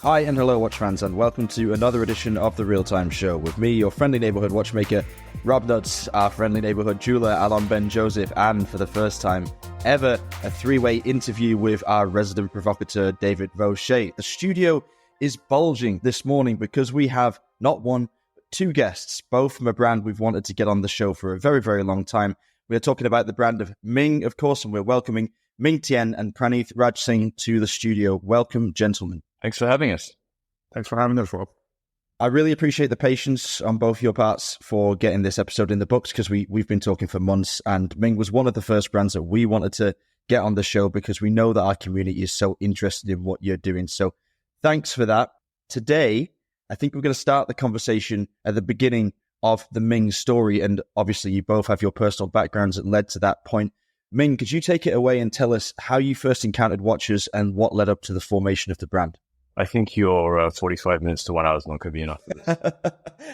Hi and hello watch fans, and welcome to another edition of the Real Time Show with me, your friendly neighborhood watchmaker, Rob Nuts, our friendly neighborhood jeweler, Alon Ben Joseph, and for the first time ever, a three-way interview with our resident provocateur, David Vaucher. The studio is bulging this morning because we have not one, but two guests, both from a brand we've wanted to get on the show for a very, very long time. We're talking about the brand of Ming, of course, and we're welcoming Ming Thein and Praneeth Rajsingh to the studio. Welcome, gentlemen. Thanks for having us. Thanks for having us, Rob. I really appreciate the patience on both your parts for getting this episode in the books, because we've been talking for months, and Ming was one of the first brands that we wanted to get on the show because we know that our community is so interested in what you're doing. So thanks for that. Today, I think we're going to start the conversation at the beginning of the Ming story, and obviously you both have your personal backgrounds that led to that point. Ming, could you take it away and tell us how you first encountered watches and what led up to the formation of the brand? I think your 45 minutes to 1 hour is not going to be enough.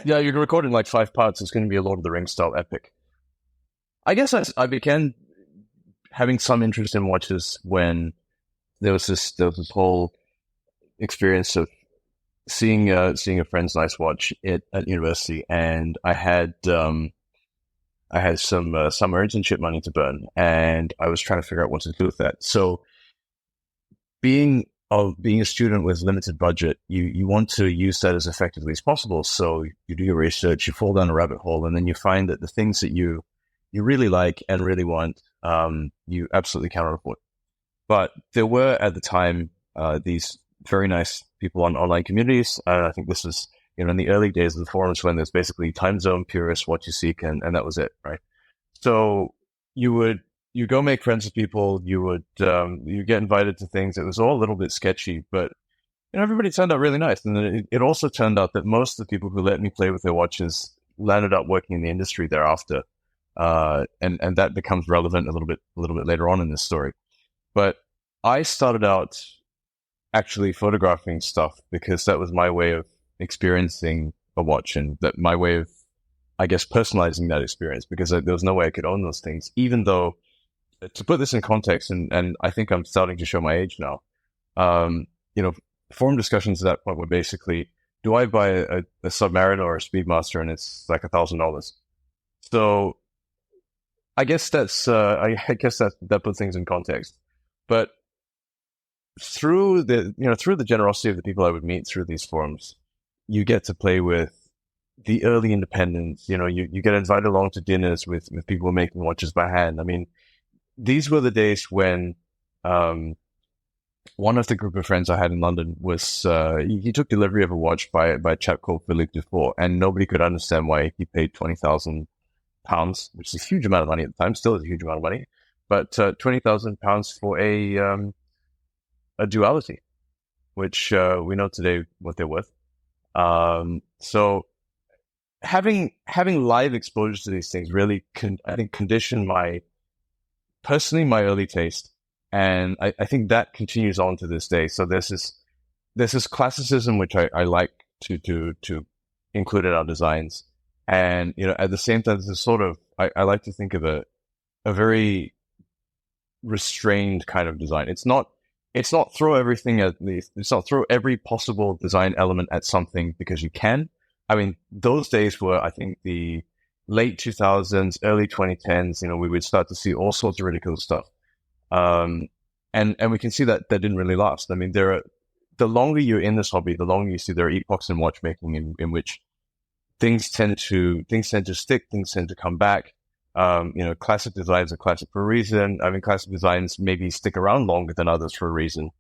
Yeah, you're recording like 5 parts. It's going to be a Lord of the Rings style epic. I guess I began having some interest in watches when there was this whole experience of seeing a friend's nice watch at university, and I had some summer internship money to burn, and I was trying to figure out what to do with that. So being a student with limited budget, you want to use that as effectively as possible. So you do your research, you fall down a rabbit hole, and then you find that the things that you really like and really want, you absolutely cannot afford. But there were at the time these very nice people on online communities. I think this was in the early days of the forums when there's basically time zone purists, what you seek, and that was it, right? So you go make friends with people, you get invited to things. It was all a little bit sketchy, but everybody turned out really nice. And then it also turned out that most of the people who let me play with their watches landed up working in the industry thereafter. And that becomes relevant a little bit later on in this story. But I started out actually photographing stuff because that was my way of experiencing a watch, and that my way of, I guess, personalizing that experience, because there was no way I could own those things, even though, to put this in context, and I think I'm starting to show my age now, forum discussions at that point were basically, do I buy a Submariner or a Speedmaster, and it's like $1,000? So I guess that puts things in context. But through the generosity of the people I would meet through these forums, you get to play with the early independents. You get invited along to dinners with people making watches by hand. I mean, these were the days when one of the group of friends I had in London was he took delivery of a watch by a chap called Philippe Dufour, and nobody could understand why he paid £20,000, which is a huge amount of money at the time, still is a huge amount of money, but £20,000 for a duality, which we know today what they're worth. So having live exposure to these things really I think conditioned my early taste, and I think that continues on to this day. So there's this classicism which I like to include in our designs, and at the same time, there's sort of I like to think of a very restrained kind of design. It's not throw everything at least. It's not throw every possible design element at something because you can. I mean, those days were, I think, the late 2000s, early 2010s. We would start to see all sorts of ridiculous stuff, and we can see that didn't really last. I mean, the longer you're in this hobby, the longer you see there are epochs in watchmaking in which things tend to stick, things tend to come back. Classic designs are classic for a reason. I mean, classic designs maybe stick around longer than others for a reason.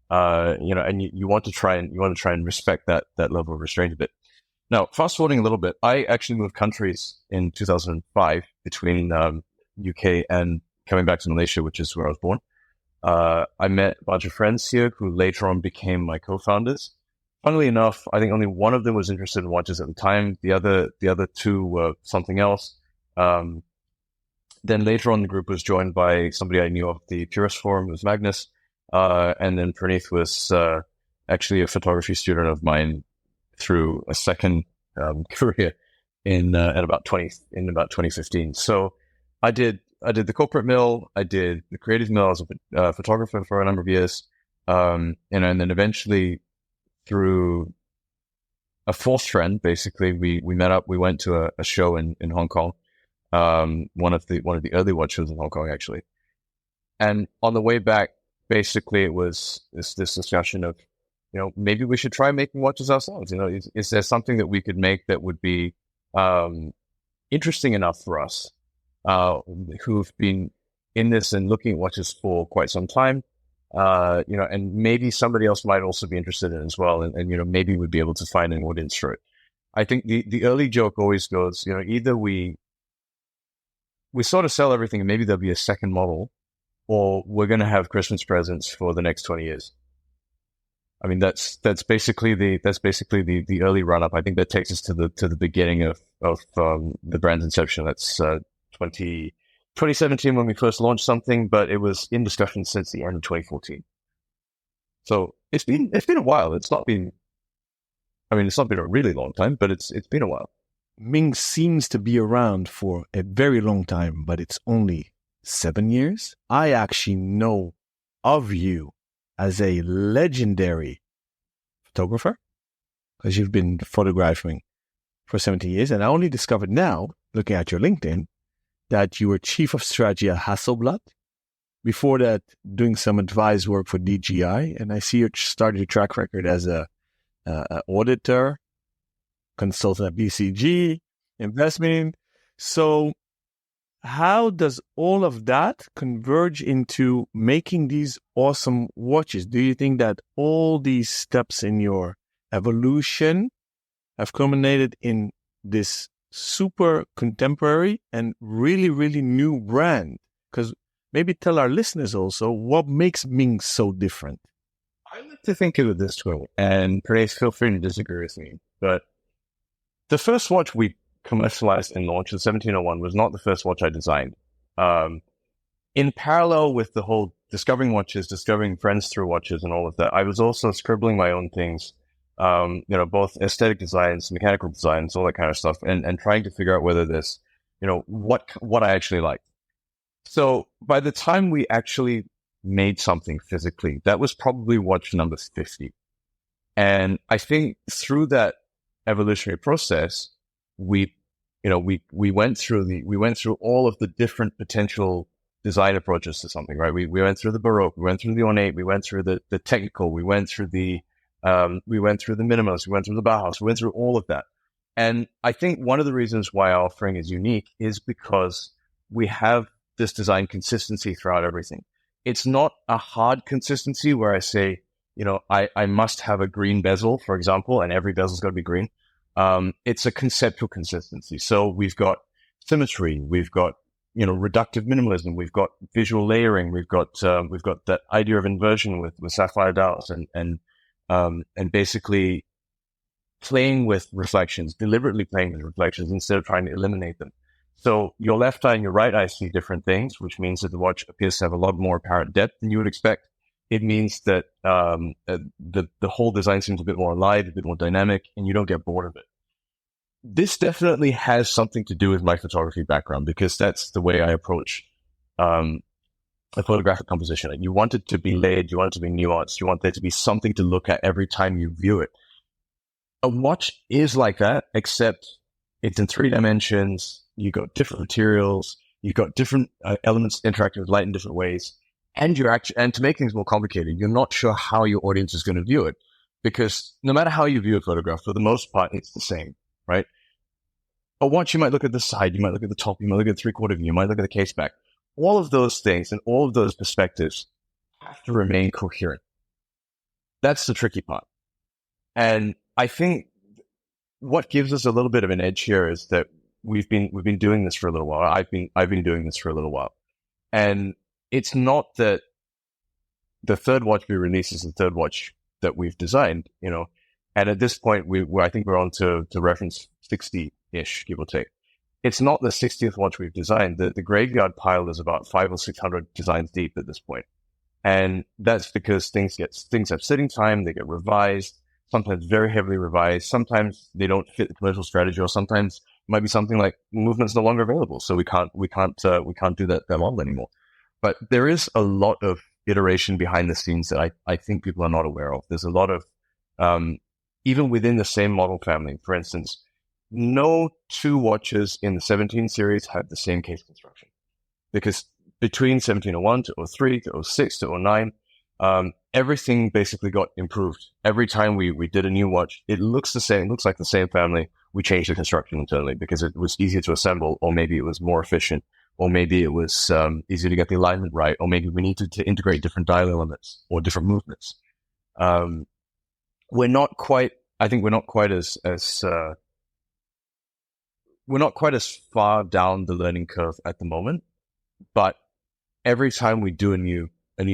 And you want to try and respect that level of restraint a bit. Now, fast forwarding a little bit, I actually moved countries in 2005 between UK and coming back to Malaysia, which is where I was born. I met a bunch of friends here who later on became my co-founders. Funnily enough, I think only one of them was interested in watches at the time. The other two were something else. Then later on, the group was joined by somebody I knew of the Purist Forum. It was Magnus. And then Praneeth was actually a photography student of mine through a second career in about 2015. So I did the corporate mill. I did the creative mill as a photographer for a number of years. And then eventually through a fourth friend. Basically, we met up. We went to a show in Hong Kong. One of the early watch shows in Hong Kong, actually. And on the way back, basically, it was this discussion of, maybe we should try making watches ourselves. Is there something that we could make that would be interesting enough for us, who've been in this and looking at watches for quite some time, and maybe somebody else might also be interested in it as well, and maybe we'd be able to find an audience for it. I think the early joke always goes, either we sort of sell everything and maybe there'll be a second model, or we're going to have Christmas presents for the next 20 years. I mean, that's basically the early run up. I think that takes us to the beginning of the brand's inception. That's 2017 when we first launched something, but it was in discussion since the end of 2014. So it's been a while. It's not been a really long time, but it's been a while. Ming seems to be around for a very long time, but it's only 7 years. I actually know of you as a legendary photographer because you've been photographing for 17 years. And I only discovered now, looking at your LinkedIn, that you were chief of strategy at Hasselblad. Before that, doing some advice work for DJI. And I see you started your track record as a auditor, consultant at BCG, investment. So how does all of that converge into making these awesome watches? Do you think that all these steps in your evolution have culminated in this super contemporary and really, really new brand? Because maybe tell our listeners also what makes Ming so different. I like to think of it this way, and Praneeth, feel free to disagree with me, but the first watch we commercialized and launched, the 1701, was not the first watch I designed. In parallel with the whole discovering watches, discovering friends through watches and all of that, I was also scribbling my own things, both aesthetic designs, mechanical designs, all that kind of stuff, and trying to figure out whether this, what I actually liked. So by the time we actually made something physically, that was probably watch number 50. And I think through that evolutionary process, we went through all of the different potential design approaches to something, right? We went through the Baroque, we went through the ornate, we went through the technical, we went through the minimalist, we went through the Bauhaus, we went through all of that. And I think one of the reasons why our offering is unique is because we have this design consistency throughout everything. It's not a hard consistency where I say, I must have a green bezel, for example, and every bezel's got to be green. It's a conceptual consistency. So we've got symmetry, we've got, reductive minimalism, we've got visual layering, we've got that idea of inversion with sapphire dials and basically playing with reflections, deliberately playing with reflections instead of trying to eliminate them. So your left eye and your right eye see different things, which means that the watch appears to have a lot more apparent depth than you would expect. It means that the whole design seems a bit more alive, a bit more dynamic, and you don't get bored of it. This definitely has something to do with my photography background, because that's the way I approach a photographic composition. Like, you want it to be layered, you want it to be nuanced, you want there to be something to look at every time you view it. A watch is like that, except it's in 3 dimensions. You've got different materials, you've got different elements interacting with light in different ways. And to make things more complicated, you're not sure how your audience is going to view it, because no matter how you view a photograph, for the most part, it's the same, right? A watch, you might look at the side, you might look at the top, you might look at the 3/4 view, you might look at the case back. All of those things and all of those perspectives have to remain coherent. That's the tricky part. And I think what gives us a little bit of an edge here is that we've been doing this for a little while. I've been doing this for a little while, and it's not that the third watch we release is the third watch that we've designed, and at this point I think we're on to reference 60-ish, give or take. It's not the 60th watch we've designed. The graveyard pile is about 500 or 600 designs deep at this point, and that's because things have sitting time, they get revised, sometimes very heavily revised, sometimes they don't fit the commercial strategy, or sometimes it might be something like movement's no longer available, so we can't do that model anymore. But there is a lot of iteration behind the scenes that I think people are not aware of. There's a lot of Even within the same model family, for instance, no two watches in the 17 series have the same case construction, because between 1701 to 03 to 06 to 09, everything basically got improved. Every time we did a new watch, it looks the same, looks like the same family. We changed the construction internally because it was easier to assemble, or maybe it was more efficient, or maybe it was easier to get the alignment right, or maybe we needed to integrate different dial elements or different movements. We're not quite as far down the learning curve at the moment, but every time we do a new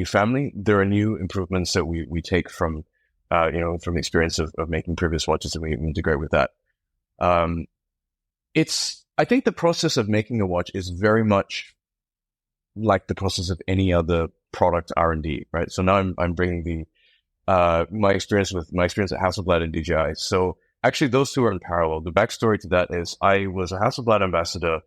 family, there are new improvements that we take from from the experience of making previous watches, and we integrate with that. I think the process of making a watch is very much like the process of any other product R&D, right? So now I'm bringing my experience at Hasselblad and DJI. So actually, those two are in parallel. The backstory to that is I was a Hasselblad ambassador.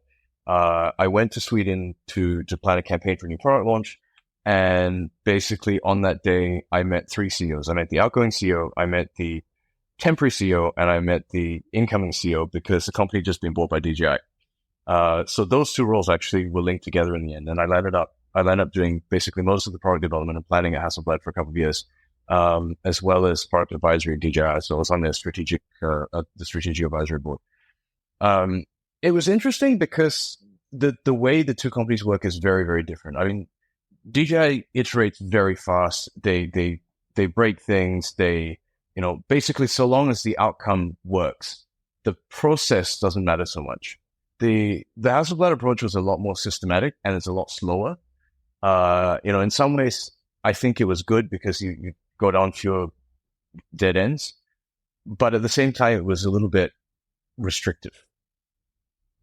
I went to Sweden to plan a campaign for a new product launch. And basically on that day, I met three CEOs. I met the outgoing CEO, I met the temporary CEO, and I met the incoming CEO, because the company had just been bought by DJI. So those two roles actually were linked together in the end. And I landed up doing basically most of the product development and planning at Hasselblad for a couple of years, as well as product advisory at DJI. So I was on the strategic advisory board. It was interesting because the way the two companies work is very, very different. I mean, DJI iterates very fast. They break things. Basically, so long as the outcome works, the process doesn't matter so much. The Hasselblad approach was a lot more systematic, and it's a lot slower. In some ways, I think it was good because you go down fewer dead ends, but at the same time, it was a little bit restrictive.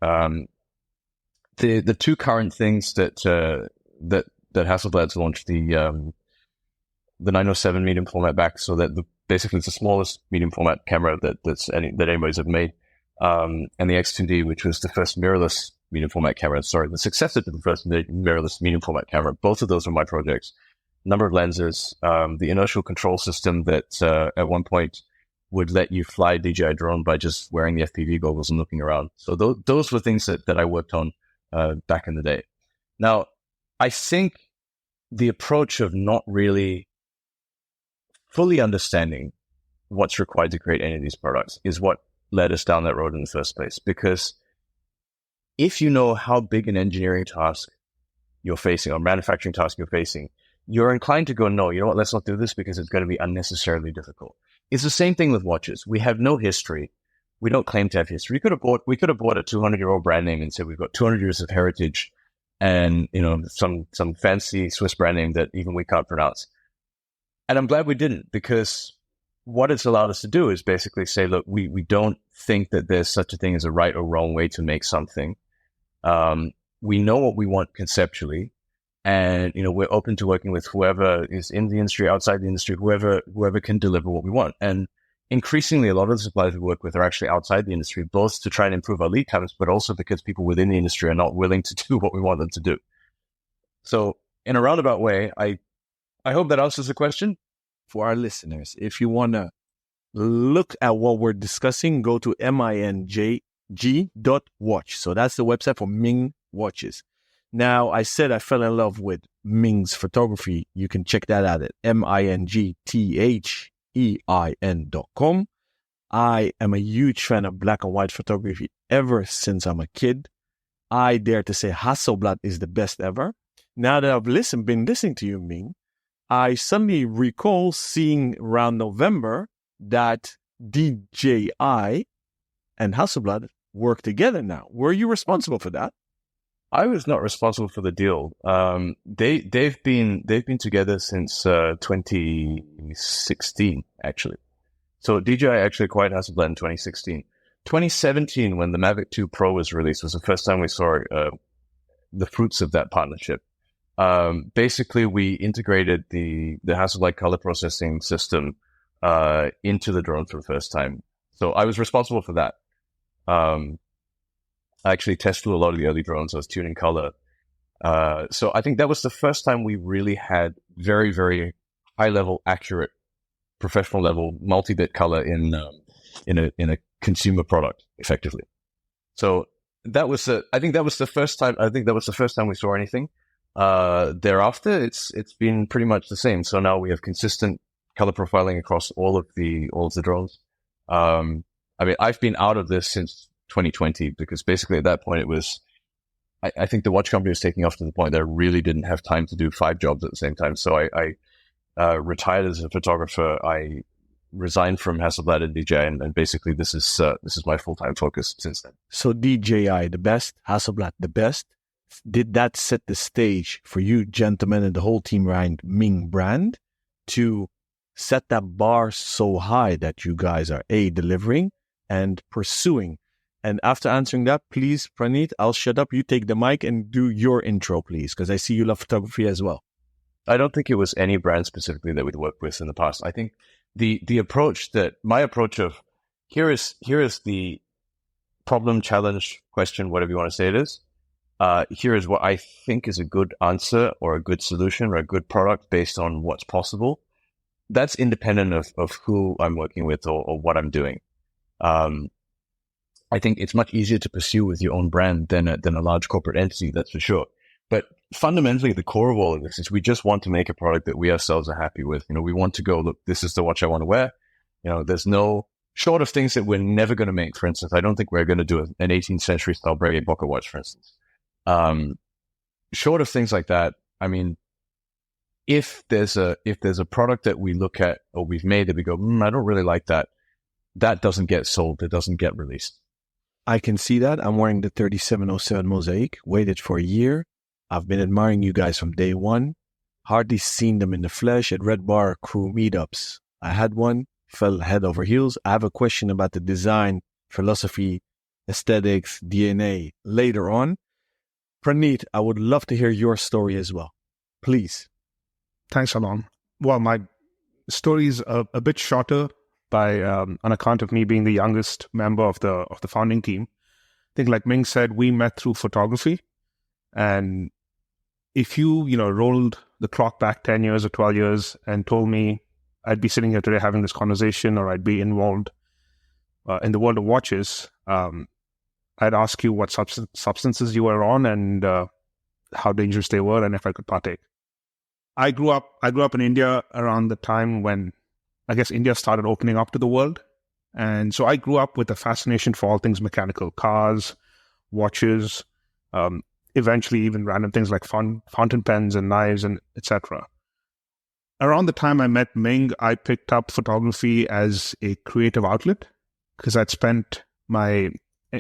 The two current things that Hasselblad's launched, the 907 medium format back, so that basically it's the smallest medium format camera that anybody's ever made, and the X2D, which was the first mirrorless medium format camera. Sorry, the successor to the first mirrorless medium format camera. Both of those were my projects. Number of lenses, the inertial control system that at one point would let you fly DJI drone by just wearing the FPV goggles and looking around. So those were things that I worked on back in the day. Now, I think the approach of not really fully understanding what's required to create any of these products is what led us down that road in the first place. Because if you know how big an engineering task you're facing or manufacturing task you're facing, you're inclined to go, no, you know what, let's not do this because it's going to be unnecessarily difficult. It's the same thing with watches. We have no history. We don't claim to have history. We could have bought a 200-year-old brand name and said we've got 200 years of heritage and some fancy Swiss brand name that even we can't pronounce. And I'm glad we didn't, because what it's allowed us to do is basically say, look, we don't think that there's such a thing as a right or wrong way to make something. We know what we want conceptually, and we're open to working with whoever is in the industry, outside the industry, whoever can deliver what we want. And increasingly, a lot of the suppliers we work with are actually outside the industry, both to try and improve our lead times, but also because people within the industry are not willing to do what we want them to do. So in a roundabout way, I hope that answers the question. For our listeners, if you want to look at what we're discussing, go to ming.watch. So that's the website for Ming watches. Now, I said I fell in love with Ming's photography. You can check that out at mingthein.com. I am a huge fan of black and white photography ever since I'm a kid. I dare to say Hasselblad is the best ever. Now that I've been listening to you, Ming, I suddenly recall seeing around November that DJI and Hasselblad work together now. Were you responsible for that? I was not responsible for the deal. They've been together since 2016, actually. So DJI actually acquired Hasselblad in 2016. 2017, when the Mavic 2 Pro was released, was the first time we saw the fruits of that partnership. Basically, we integrated the Hasselblad color processing system into the drone for the first time. So I was responsible for that. I actually test flew a lot of the early drones. I was tuning color. So I think that was the first time we really had very, very high-level accurate professional level multi-bit color in a consumer product effectively. So that was I think that was the first time we saw anything. Thereafter, it's been pretty much the same. So now we have consistent color profiling across all of the drones. I mean, I've been out of this since 2020 because basically at that point it was, I think the watch company was taking off to the point that I really didn't have time to do 5 jobs at the same time. So I retired as a photographer. I resigned from Hasselblad and DJI, and basically this is my full-time focus since then. So DJI, the best, Hasselblad, the best. Did that set the stage for you gentlemen and the whole team around Ming brand to set that bar so high that you guys are delivering and pursuing? And after answering that, please, Praneeth, I'll shut up. You take the mic and do your intro, please, because I see you love photography as well. I don't think it was any brand specifically that we'd worked with in the past. I think my approach of here is the problem, challenge, question, whatever you want to say it is. Here is what I think is a good answer or a good solution or a good product based on what's possible. That's independent of who I'm working with or what I'm doing. I think it's much easier to pursue with your own brand than a large corporate entity, that's for sure. But fundamentally, the core of all of this is we just want to make a product that we ourselves are happy with. We want to go, look, this is the watch I want to wear. There's no short of things that we're never going to make. For instance, I don't think we're going to do an 18th century style Breguet Bokeh watch, for instance. Short of things like that, I mean, if there's a product that we look at or we've made that we go, I don't really like that doesn't get sold, it doesn't get released. I can see that. I'm wearing the 3707 Mosaic, waited for a year. I've been admiring you guys from day one. Hardly seen them in the flesh at Red Bar crew meetups. I had one, fell head over heels. I have a question about the design, philosophy, aesthetics, DNA later on. Praneeth, I would love to hear your story as well. Please. Thanks, Alon. Well, my story is a bit shorter on account of me being the youngest member of the founding team. I think, like Ming said, we met through photography. And if you, rolled the clock back 10 years or 12 years and told me I'd be sitting here today having this conversation or I'd be involved in the world of watches, I'd ask you what substances you were on and how dangerous they were and if I could partake. I grew up in India around the time when I guess India started opening up to the world. And so I grew up with a fascination for all things mechanical, cars, watches, eventually even random things like fountain pens and knives and etc. Around the time I met Ming, I picked up photography as a creative outlet because I'd spent my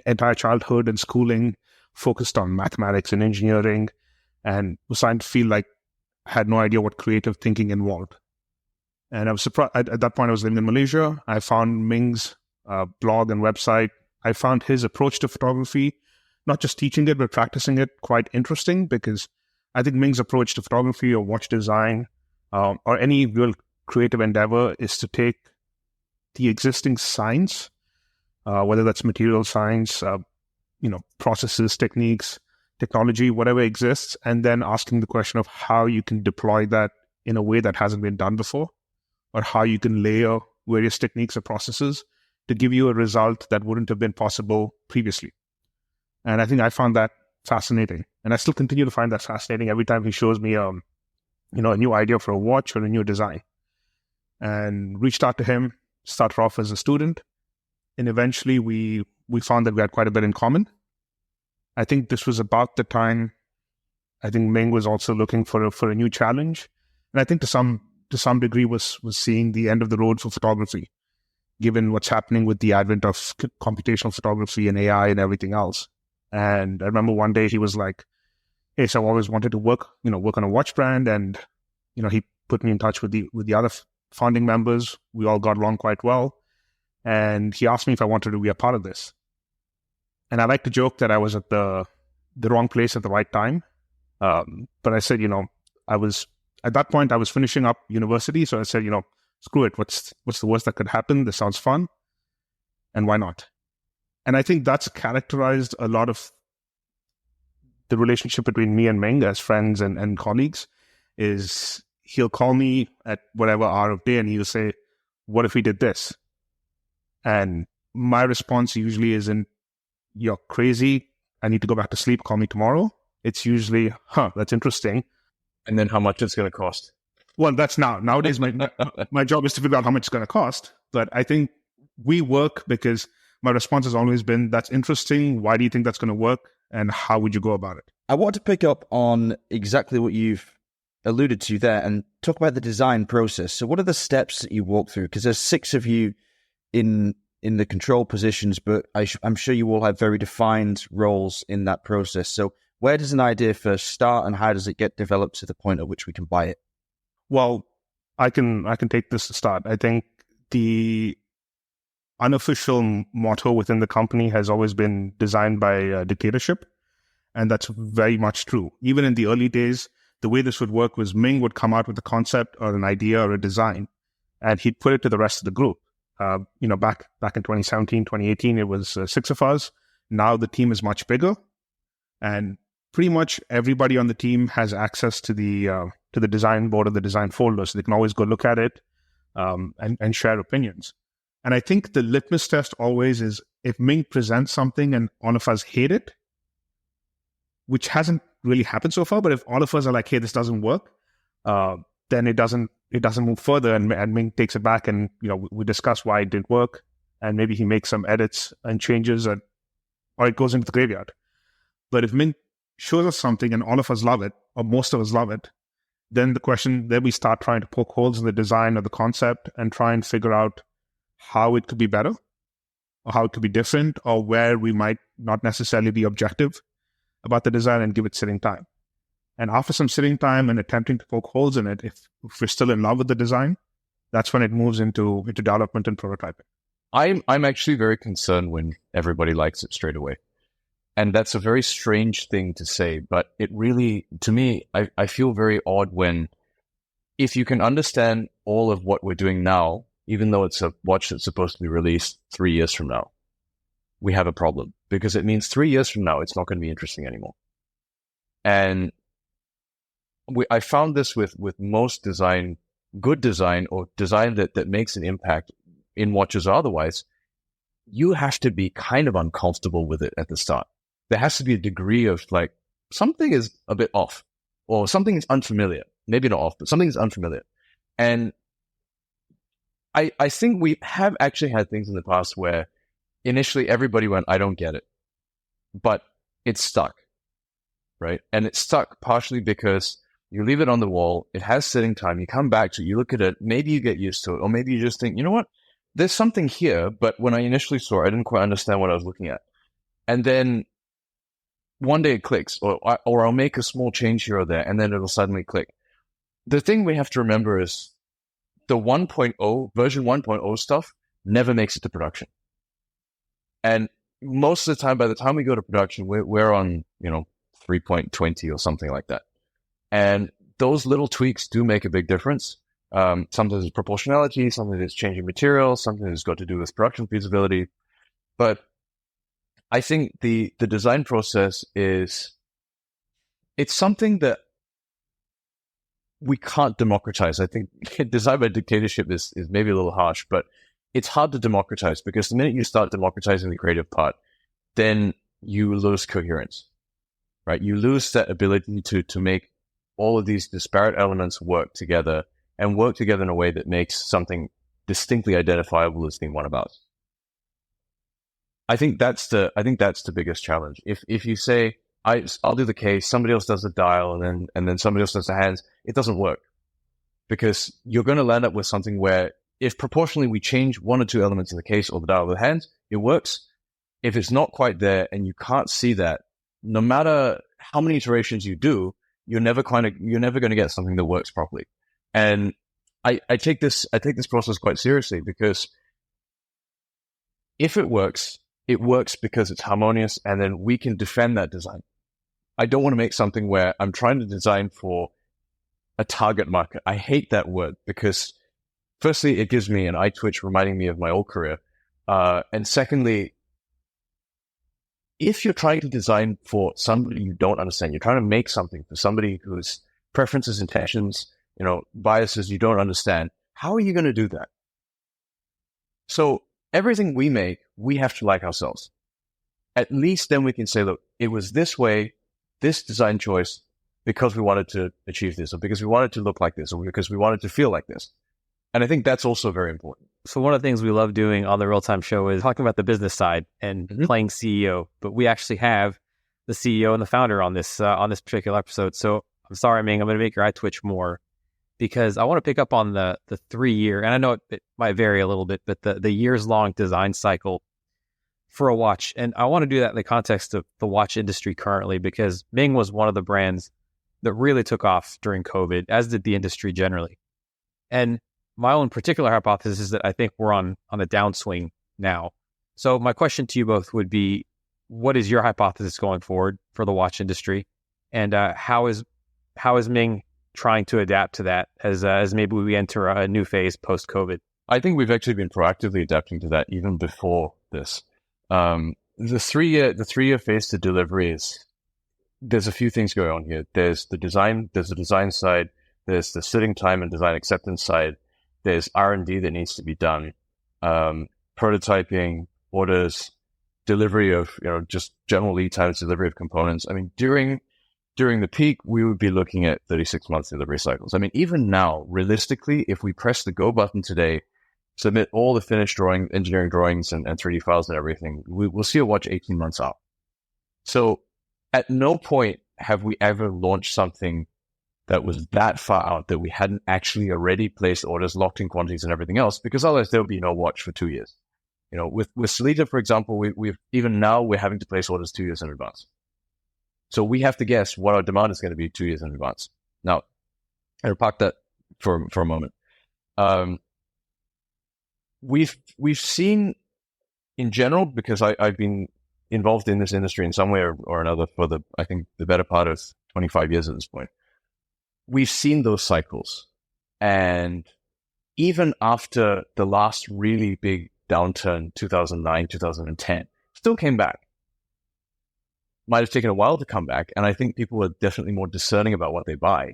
entire childhood and schooling focused on mathematics and engineering and was starting to feel like I had no idea what creative thinking involved. And I was surprised. At that point, I was living in Malaysia. I found Ming's blog and website. I found his approach to photography, not just teaching it, but practicing it, quite interesting because I think Ming's approach to photography or watch design or any real creative endeavor is to take the existing science, whether that's material science, processes, techniques, technology, whatever exists, and then asking the question of how you can deploy that in a way that hasn't been done before, or how you can layer various techniques or processes to give you a result that wouldn't have been possible previously. And I think I found that fascinating. And I still continue to find that fascinating every time he shows me a new idea for a watch or a new design. And reached out to him, started off as a student, and eventually we found that we had quite a bit in common. I think this was about the time I think Ming was also looking for a new challenge. And I think to some degree was seeing the end of the road for photography, given what's happening with the advent of computational photography and AI and everything else. And I remember one day he was like, hey, so I've always wanted to work on a watch brand. And, he put me in touch with the other founding members. We all got along quite well. And he asked me if I wanted to be a part of this. And I like to joke that I was at the wrong place at the right time. But I said, at that point I was finishing up university. So I said, screw it. What's the worst that could happen? This sounds fun. And why not? And I think that's characterized a lot of the relationship between me and Ming as friends and colleagues is he'll call me at whatever hour of day and he'll say, what if we did this? And my response usually isn't, you're crazy, I need to go back to sleep, call me tomorrow. It's usually, that's interesting. And then how much it's going to cost. Well, that's nowadays my job is to figure out how much it's going to cost. But I think we work because my response has always been, that's interesting. Why do you think that's going to work? And how would you go about it? I want to pick up on exactly what you've alluded to there and talk about the design process. So what are the steps that you walk through? Because there's 6 of you in the control positions, but I'm sure you all have very defined roles in that process. So where does an idea first start, and how does it get developed to the point at which we can buy it? Well, I can take this to start. I think the unofficial motto within the company has always been designed by dictatorship, and that's very much true. Even in the early days, the way this would work was Ming would come out with a concept or an idea or a design, and he'd put it to the rest of the group. Back in 2017, 2018, it was 6 of us. Now the team is much bigger, and pretty much everybody on the team has access to the design board or the design folder, so they can always go look at it and share opinions. And I think the litmus test always is, if Ming presents something and all of us hate it, which hasn't really happened so far, but if all of us are like, hey, this doesn't work, then it doesn't move further, and Ming takes it back, and we discuss why it didn't work, and maybe he makes some edits and changes, or it goes into the graveyard. But if Ming shows us something and all of us love it, or most of us love it, then we start trying to poke holes in the design or the concept and try and figure out how it could be better, or how it could be different, or where we might not necessarily be objective about the design, and give it sitting time. And after some sitting time and attempting to poke holes in it, if we're still in love with the design, that's when it moves into development and prototyping. I'm actually very concerned when everybody likes it straight away. And that's a very strange thing to say, but it really, to me, I feel very odd when, if you can understand all of what we're doing now, even though it's a watch that's supposed to be released 3 years from now, we have a problem, because it means 3 years from now, it's not going to be interesting anymore. And I found this with most design, good design, or design that makes an impact in watches or otherwise, you have to be kind of uncomfortable with it at the start. There has to be a degree of like, something is a bit off, or something is unfamiliar. Maybe not off, but something is unfamiliar. And I think we have actually had things in the past where initially everybody went, I don't get it. But it's stuck, right? And it's stuck partially because you leave it on the wall, it has sitting time, you come back to it, you look at it, maybe you get used to it, or maybe you just think, you know what? There's something here, but when I initially saw it, I didn't quite understand what I was looking at. And then one day it clicks, or I'll make a small change here or there, and then it'll suddenly click. The thing we have to remember is the 1.0, version 1.0 stuff never makes it to production. And most of the time, by the time we go to production, we're on, 3.20 or something like that. And those little tweaks do make a big difference. Sometimes it's proportionality, sometimes it's changing materials, something that's got to do with production feasibility. But I think the design process it's something that we can't democratize. I think design by dictatorship is maybe a little harsh, but it's hard to democratize, because the minute you start democratizing the creative part, then you lose coherence, right? You lose that ability to make all of these disparate elements work together, and work together in a way that makes something distinctly identifiable as being one of us. I think that's the biggest challenge. If you say, I'll do the case, somebody else does the dial, and then somebody else does the hands, it doesn't work, because you're going to land up with something where, if proportionally we change one or two elements in the case or the dial or the hands, it works. If it's not quite there and you can't see that, no matter how many iterations you do, you're never going to get something that works properly. And I take this process quite seriously, because if it works because it's harmonious, and then we can defend that design. I don't want to make something where I'm trying to design for a target market. I hate that word, because firstly, it gives me an eye twitch, reminding me of my old career. And secondly, if you're trying to design for somebody you don't understand, you're trying to make something for somebody whose preferences, intentions, biases you don't understand, how are you going to do that? So everything we make, we have to like ourselves. At least then we can say, look, it was this way, this design choice, because we wanted to achieve this, or because we wanted to look like this, or because we wanted to feel like this. And I think that's also very important. So one of the things we love doing on the Real Time Show is talking about the business side and playing CEO. But we actually have the CEO and the founder on this particular episode. So I'm sorry, Ming, I'm going to make your eye twitch more because I want to pick up on the 3-year, and I know it might vary a little bit, but the years-long design cycle for a watch. And I want to do that in the context of the watch industry currently, because Ming was one of the brands that really took off during COVID, as did the industry generally. And my own particular hypothesis is that I think we're on a downswing now. So my question to you both would be, what is your hypothesis going forward for the watch industry? And how is Ming trying to adapt to that as maybe we enter a new phase post-COVID? I think we've actually been proactively adapting to that even before this. The 3-year phase to delivery there's a few things going on here. There's the design side, there's the sitting time and design acceptance side, there's R&D that needs to be done, prototyping, orders, delivery of, just general lead times, delivery of components. I mean, during the peak, we would be looking at 36-month delivery cycles. I mean, even now, realistically, if we press the go button today, submit all the finished engineering drawings and 3D files and everything, we'll see a watch 18 months out. So at no point have we ever launched something that was that far out that we hadn't actually already placed orders, locked in quantities and everything else, because otherwise there would be no watch for 2 years. With Salita, for example, we've even now we're having to place orders 2 years in advance. So we have to guess what our demand is going to be 2 years in advance. Now, I'll park that for a moment. We've seen in general, because I've been involved in this industry in some way or another for I think the better part of 25 years at this point. We've seen those cycles. And even after the last really big downturn, 2009, 2010, still came back. Might have taken a while to come back. And I think people are definitely more discerning about what they buy.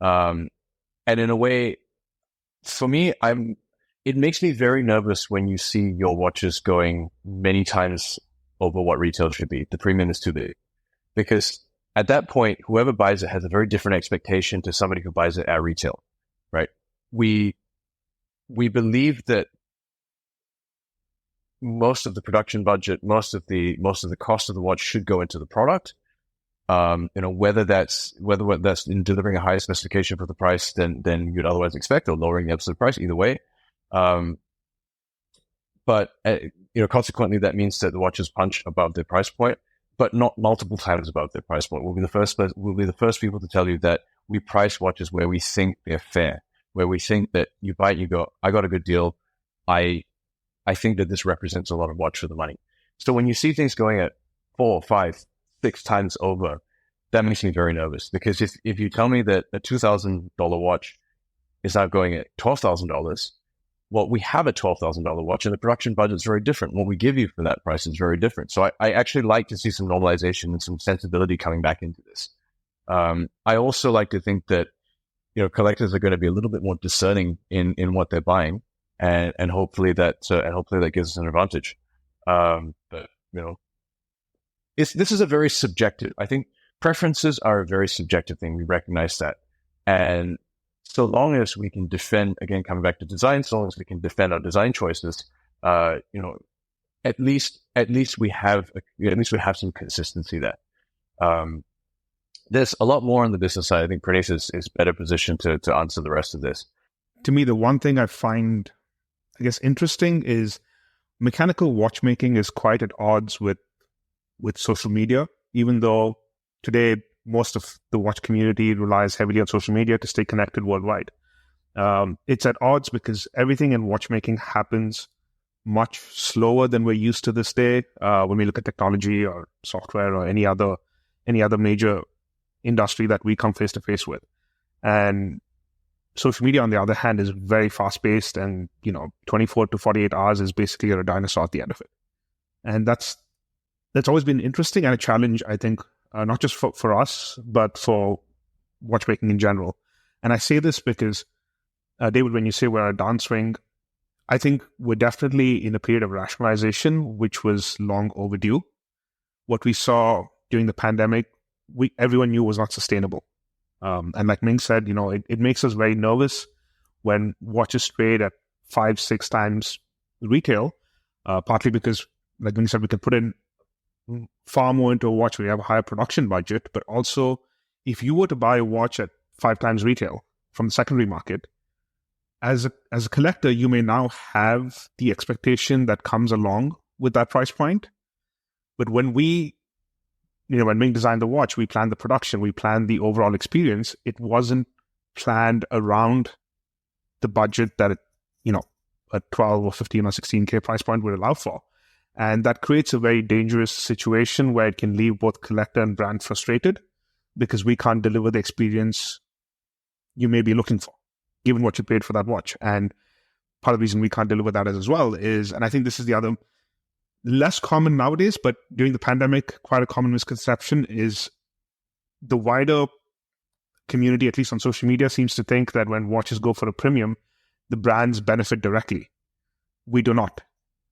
And in a way, for me, it makes me very nervous when you see your watches going many times over what retail should be. The premium is too big. Because at that point, whoever buys it has a very different expectation to somebody who buys it at retail, right? We believe that most of the production budget, most of the cost of the watch should go into the product. Whether that's in delivering a higher specification for the price than you'd otherwise expect, or lowering the absolute price, either way. But consequently, that means that the watches punch above their price point, but not multiple times above their price point. We'll be the first people to tell you that we price watches where we think they're fair, where we think that you buy it, you go, I got a good deal. I think that this represents a lot of watch for the money. So when you see things going at 4, 5, 6 times over, that makes me very nervous. Because if you tell me that a $2,000 watch is now going at $12,000, well, we have a $12,000 watch and the production budget is very different. What we give you for that price is very different. So I actually like to see some normalization and some sensibility coming back into this. I also like to think that, collectors are going to be a little bit more discerning in what they're buying, and hopefully that gives us an advantage. But this is a very subjective. I think preferences are a very subjective thing. We recognize that, and so long as we can defend, again, coming back to design, so long as we can defend our design choices, at least we have some consistency there. There's a lot more on the business side. I think Praneeth is better positioned to answer the rest of this. To me, the one thing I find, I guess, interesting is mechanical watchmaking is quite at odds with social media, even though today most of the watch community relies heavily on social media to stay connected worldwide. It's at odds because everything in watchmaking happens much slower than we're used to this day. When we look at technology or software or any other major industry that we come face to face with. And social media, on the other hand, is very fast paced, and 24 to 48 hours is basically a dinosaur at the end of it. And that's always been interesting and a challenge, I think, not just for us, but for watchmaking in general. And I say this because, David, when you say we're at a downswing, I think we're definitely in a period of rationalization, which was long overdue. What we saw during the pandemic, everyone knew was not sustainable. And like Ming said, it makes us very nervous when watches trade at 5-6 times retail, partly because, like Ming said, we can put in far more into a watch where you have a higher production budget, but also if you were to buy a watch at 5 times retail from the secondary market, as a collector, you may now have the expectation that comes along with that price point. But when when Ming designed the watch, we planned the production, we planned the overall experience. It wasn't planned around the budget that a 12 or 15 or 16K price point would allow for. And that creates a very dangerous situation where it can leave both collector and brand frustrated because we can't deliver the experience you may be looking for, given what you paid for that watch. And part of the reason we can't deliver that as well is, and I think this is the other less common nowadays, but during the pandemic, quite a common misconception is the wider community, at least on social media, seems to think that when watches go for a premium, the brands benefit directly. We do not,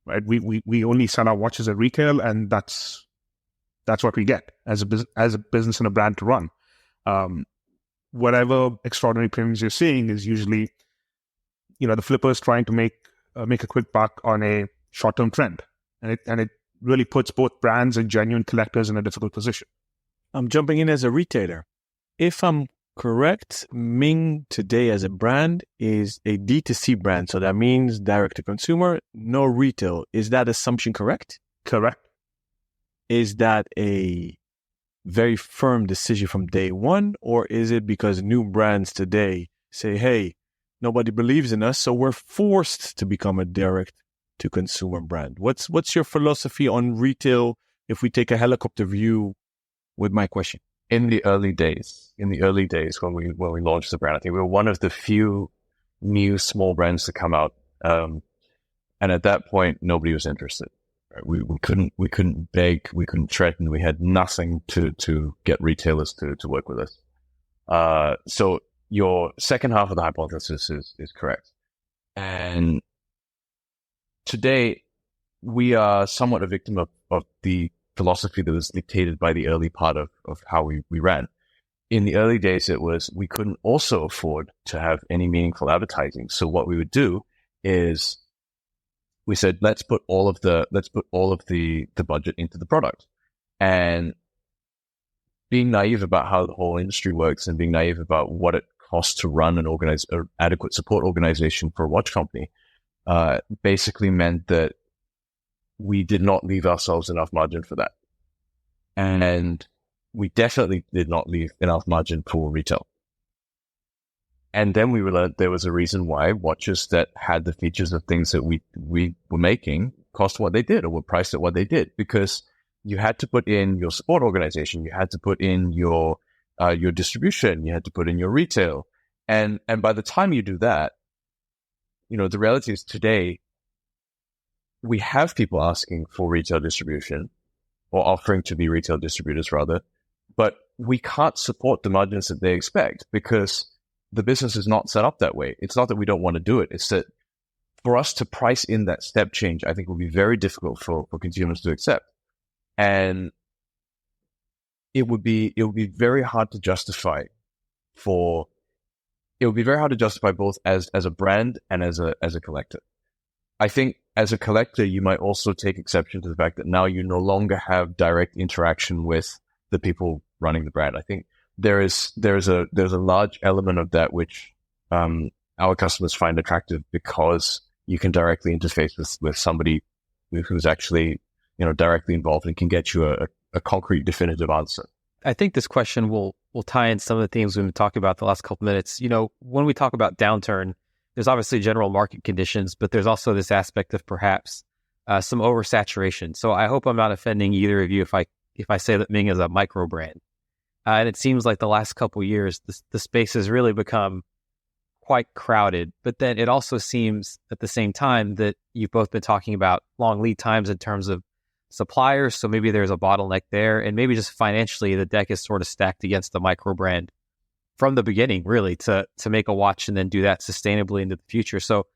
right? We only sell our watches at retail, and that's what we get as a business and a brand to run. Whatever extraordinary premiums you're seeing is usually, the flippers trying to make a quick buck on a short-term trend, and it really puts both brands and genuine collectors in a difficult position. I'm jumping in as a retailer. If I'm correct, Ming today as a brand is a D2C brand, so that means direct to consumer, no retail. Is that assumption correct? Correct. Is that a very firm decision from day one, or is it because new brands today say, hey, nobody believes in us, so we're forced to become a direct to consumer brand? What's your philosophy on retail if we take a helicopter view with my question? In the early days when we launched the brand, I think we were one of the few new small brands to come out, and at that point nobody was interested. We couldn't beg, we couldn't threaten, we had nothing to get retailers to work with us. So your second half of the hypothesis is correct. And today we are somewhat a victim of the philosophy that was dictated by the early part of how we ran. In the early days, it was we couldn't also afford to have any meaningful advertising. So what we would do is we said, let's put all of the budget into the product. And being naive about how the whole industry works and being naive about what it costs to run an adequate support organization for a watch company, basically meant that we did not leave ourselves enough margin for that. And we definitely did not leave enough margin for retail. And then we learned there was a reason why watches that had the features of things that we were making cost what they did or were priced at what they did, because you had to put in your support organization, you had to put in your distribution, you had to put in your retail. And by the time you do that, the reality is today, we have people asking for retail distribution or offering to be retail distributors rather, but we can't support the margins that they expect because the business is not set up that way. It's not that we don't want to do it. It's that for us to price in that step change, I think will be very difficult for consumers to accept. And it would be very hard to justify both as a brand and as a collector. I think as a collector, you might also take exception to the fact that now you no longer have direct interaction with the people running the brand. I think there's a large element of that which our customers find attractive because you can directly interface with somebody who's actually directly involved and can get you a concrete, definitive answer. I think this question will tie in some of the themes we've been talking about the last couple minutes. When we talk about downturn, there's obviously general market conditions, but there's also this aspect of perhaps some oversaturation. So I hope I'm not offending either of you if I say that Ming is a micro brand. And it seems like the last couple of years, the space has really become quite crowded. But then it also seems at the same time that you've both been talking about long lead times in terms of suppliers. So maybe there's a bottleneck there, and maybe just financially, the deck is sort of stacked against the micro brand from the beginning, really, to make a watch and then do that sustainably into the future. So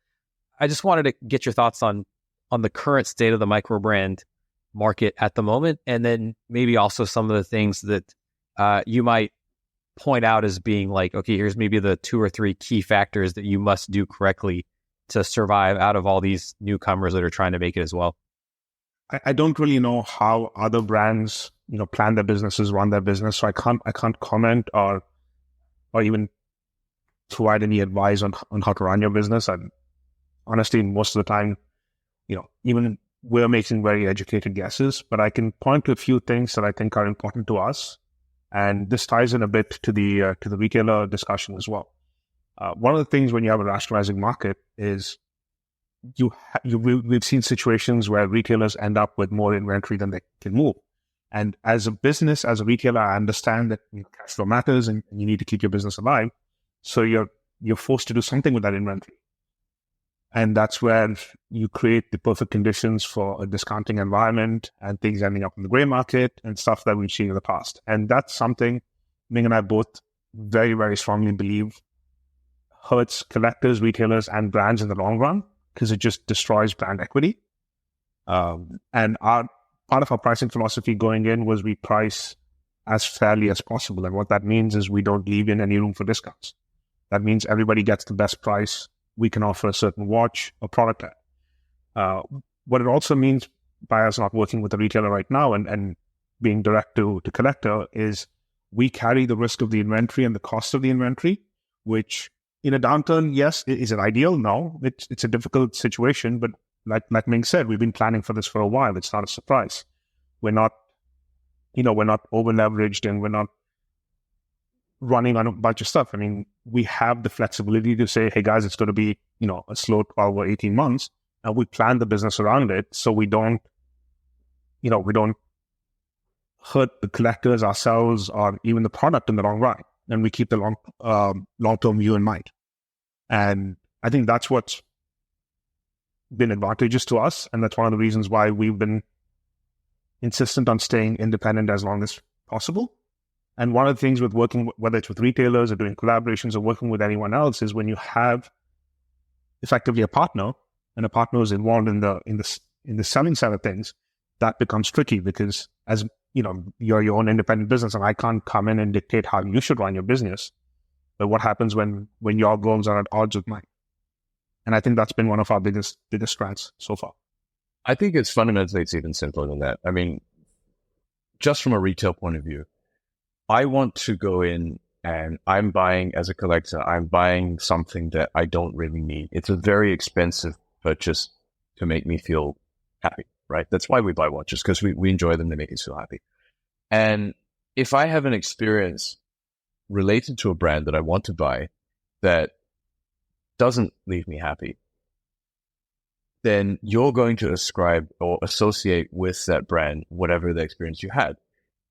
I just wanted to get your thoughts on the current state of the micro brand market at the moment, and then maybe also some of the things that you might point out as being like, okay, here's maybe the 2 or 3 key factors that you must do correctly to survive out of all these newcomers that are trying to make it as well. I don't really know how other brands, plan their businesses, run their business, so I can't comment or even provide any advice on how to run your business. And honestly, most of the time, even we're making very educated guesses, but I can point to a few things that I think are important to us. And this ties in a bit to the retailer discussion as well. One of the things when you have a rationalizing market is we've seen situations where retailers end up with more inventory than they can move. And as a business, as a retailer, I understand that cash flow matters and you need to keep your business alive. So you're forced to do something with that inventory. And that's where you create the perfect conditions for a discounting environment and things ending up in the gray market and stuff that we've seen in the past. And that's something Ming and I both very, very strongly believe hurts collectors, retailers, and brands in the long run, because it just destroys brand equity. And part of our pricing philosophy going in was we price as fairly as possible. And what that means is we don't leave in any room for discounts. That means everybody gets the best price we can offer a certain watch or product at. What it also means by us not working with the retailer right now and being direct to collector is we carry the risk of the inventory and the cost of the inventory, which in a downturn, yes, is it ideal? No, it's a difficult situation, but like Ming said, we've been planning for this for a while. It's not a surprise. We're not over leveraged and we're not running on a bunch of stuff. I mean, we have the flexibility to say, hey guys, it's going to be, a slow 12 or 18 months. And we plan the business around it. So we don't hurt the collectors, ourselves, or even the product in the long run. And we keep the long-term view in mind. And I think that's what's been advantageous to us. And that's one of the reasons why we've been insistent on staying independent as long as possible. And one of the things with working, whether it's with retailers or doing collaborations or working with anyone else, is when you have effectively a partner and a partner is involved in the selling side of things, that becomes tricky because as you're your own independent business and I can't come in and dictate how you should run your business. But what happens when your goals are at odds with mine? And I think that's been one of our biggest strengths so far. I think it's even simpler than that. I mean, just from a retail point of view, I want to go in and I'm buying as a collector, I'm buying something that I don't really need. It's a very expensive purchase to make me feel happy, right? That's why we buy watches, because we enjoy them. They make us feel happy. And if I have an experience related to a brand that I want to buy that doesn't leave me happy, then you're going to ascribe or associate with that brand whatever the experience you had.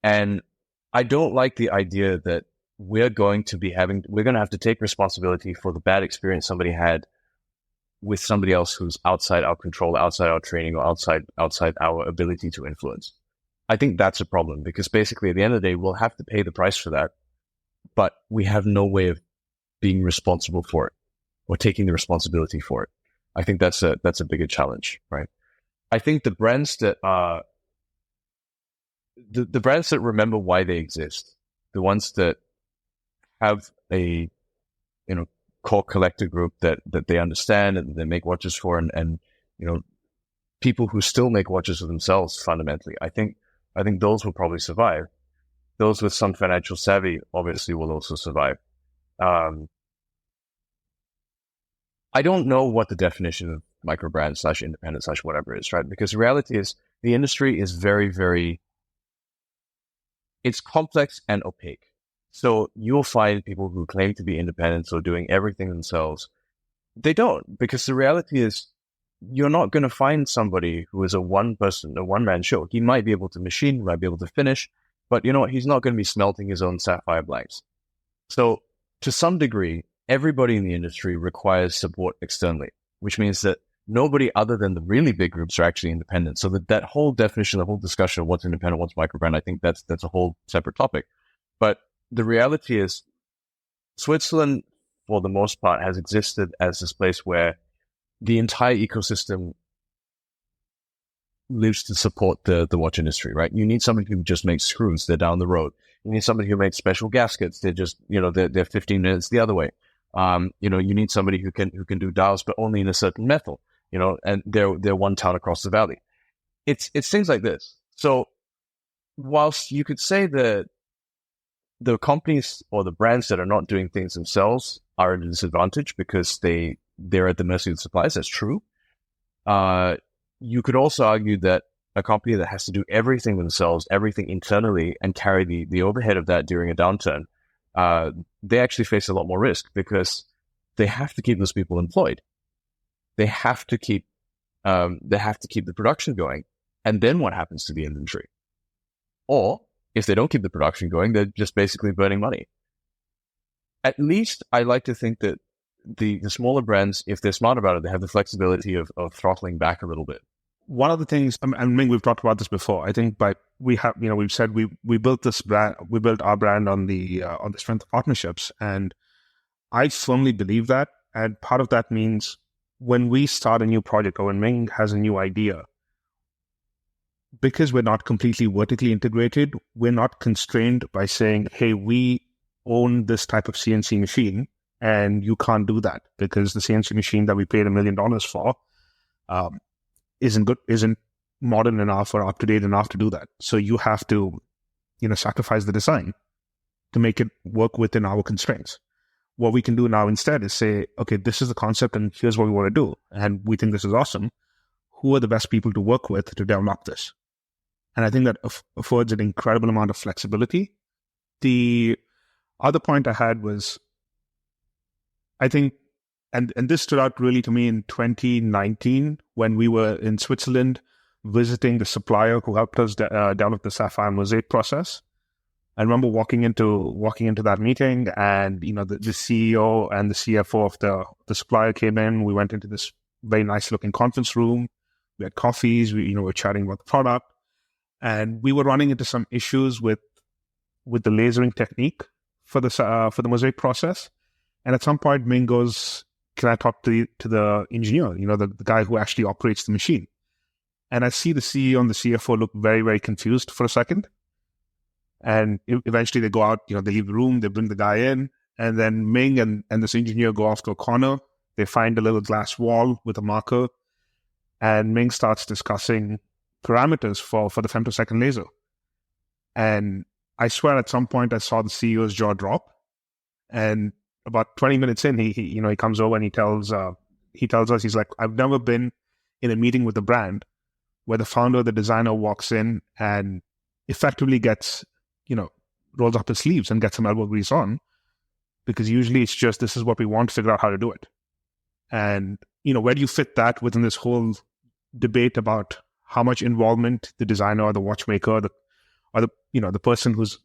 And I don't like the idea that we're going to have to take responsibility for the bad experience somebody had with somebody else who's outside our control, outside our training, or outside our ability to influence. I think that's a problem, because basically at the end of the day, we'll have to pay the price for that, but we have no way of being responsible for it or taking the responsibility for it. I think that's a bigger challenge, right? I think the brands that are the brands that remember why they exist, the ones that have a core collector group that they understand and they make watches for, and people who still make watches for themselves fundamentally, I think those will probably survive. Those with some financial savvy obviously will also survive. I don't know what the definition of microbrand / independent / whatever is, right? Because the reality is the industry is very, very, it's complex and opaque. So you'll find people who claim to be independent or doing everything themselves. They don't, because the reality is you're not going to find somebody who is a one-man show. He might be able to machine, he might be able to finish, but you know what? He's not going to be smelting his own sapphire blanks. So to some degree, everybody in the industry requires support externally, which means that nobody other than the really big groups are actually independent. So that whole definition, the whole discussion of what's independent, what's microbrand, I think that's a whole separate topic. But the reality is Switzerland, for the most part, has existed as this place where the entire ecosystem lives to support the watch industry, right? You need somebody who just makes screws. They're down the road. You need somebody who makes special gaskets. They're just, they're 15 minutes the other way. You need somebody who can do dials, but only in a certain metal, and they're one town across the valley. It's things like this. So whilst you could say that the companies or the brands that are not doing things themselves are at a disadvantage because they're at the mercy of the suppliers, that's true. You could also argue that a company that has to do everything themselves, everything internally, and carry the overhead of that during a downturn, they actually face a lot more risk because they have to keep those people employed. They have to keep the production going. And then what happens to the inventory? Or if they don't keep the production going, they're just basically burning money. At least I like to think that the smaller brands, if they're smart about it, they have the flexibility of throttling back a little bit. One of the things, and Ming, we've talked about this before. I think we've said we built this brand, we built our brand on the strength of partnerships, and I firmly believe that. And part of that means when we start a new project or when Ming has a new idea, because we're not completely vertically integrated, we're not constrained by saying, "Hey, we own this type of CNC machine, and you can't do that because the CNC machine that we paid $1 million for isn't modern enough or up to date enough to do that. So you have to, sacrifice the design to make it work within our constraints." What we can do now instead is say, "Okay, this is the concept, and here's what we want to do, and we think this is awesome. Who are the best people to work with to develop this?" And I think that affords an incredible amount of flexibility. The other point I had was, I think, and this stood out really to me in 2019 when we were in Switzerland visiting the supplier who helped us develop the Sapphire Mosaic process. I remember walking into that meeting, and the CEO and the CFO of the supplier came in. We went into this very nice looking conference room. We had coffees. We were chatting about the product, and we were running into some issues with the lasering technique for the Mosaic process. And at some point, Ming goes, "Can I talk to the engineer? The guy who actually operates the machine?" And I see the CEO and the CFO look very, very confused for a second. And eventually they go out, they leave the room, they bring the guy in, and then Ming and this engineer go off to a corner. They find a little glass wall with a marker, and Ming starts discussing parameters for the femtosecond laser. And I swear at some point I saw the CEO's jaw drop. And about 20 minutes in, he comes over and he tells us, he's like, "I've never been in a meeting with a brand where the founder, the designer walks in and effectively gets, rolls up his sleeves and gets some elbow grease on, because usually it's just, this is what we want, figure out how to do it." And, where do you fit that within this whole debate about how much involvement the designer or the watchmaker or the person who's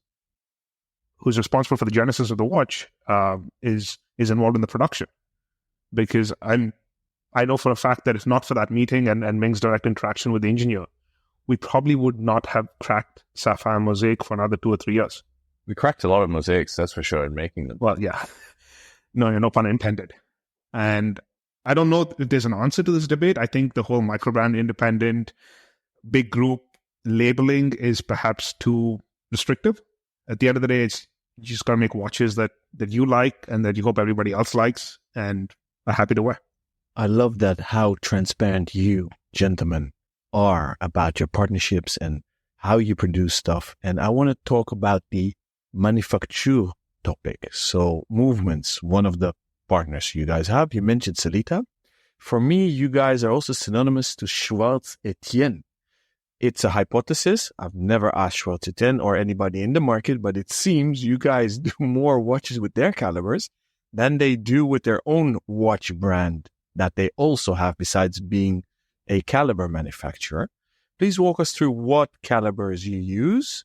responsible for the genesis of the watch is involved in the production? Because I know for a fact that if not for that meeting and Ming's direct interaction with the engineer, we probably would not have cracked Sapphire Mosaic for another 2 or 3 years. We cracked a lot of mosaics, that's for sure, in making them. Well, yeah. No pun intended. And I don't know if there's an answer to this debate. I think the whole microbrand independent, big group labeling is perhaps too restrictive. At the end of the day, you just got to make watches that you like and that you hope everybody else likes and are happy to wear. I love that how transparent you, gentlemen, are about your partnerships and how you produce stuff. And I want to talk about the manufacture topic. So Movements, one of the partners you guys have, you mentioned Celita. For me, you guys are also synonymous to Schwartz Etienne. It's a hypothesis. I've never asked Schwartz Etienne or anybody in the market, but it seems you guys do more watches with their calibers than they do with their own watch brand that they also have besides being a caliber manufacturer. Please walk us through what calibers you use,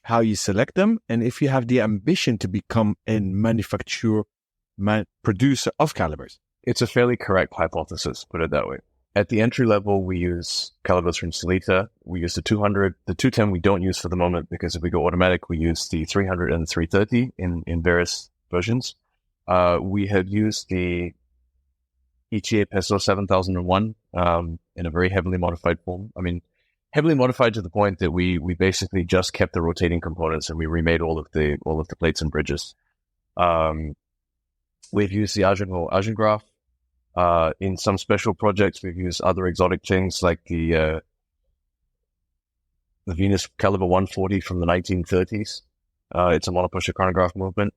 how you select them, and if you have the ambition to become a producer of calibers. It's a fairly correct hypothesis, put it that way. At the entry level, we use calibers from Celita. We use the 200. The 210 we don't use for the moment because if we go automatic, we use the 300 and the 330 in various versions. We have used the ETA Peso 7001 in a very heavily modified form. I mean, heavily modified to the point that we basically just kept the rotating components and we remade all of the plates and bridges. We've used the Argent graph. In some special projects, we've used other exotic things like the Venus caliber 140 from the 1930s. It's a monopusher chronograph movement.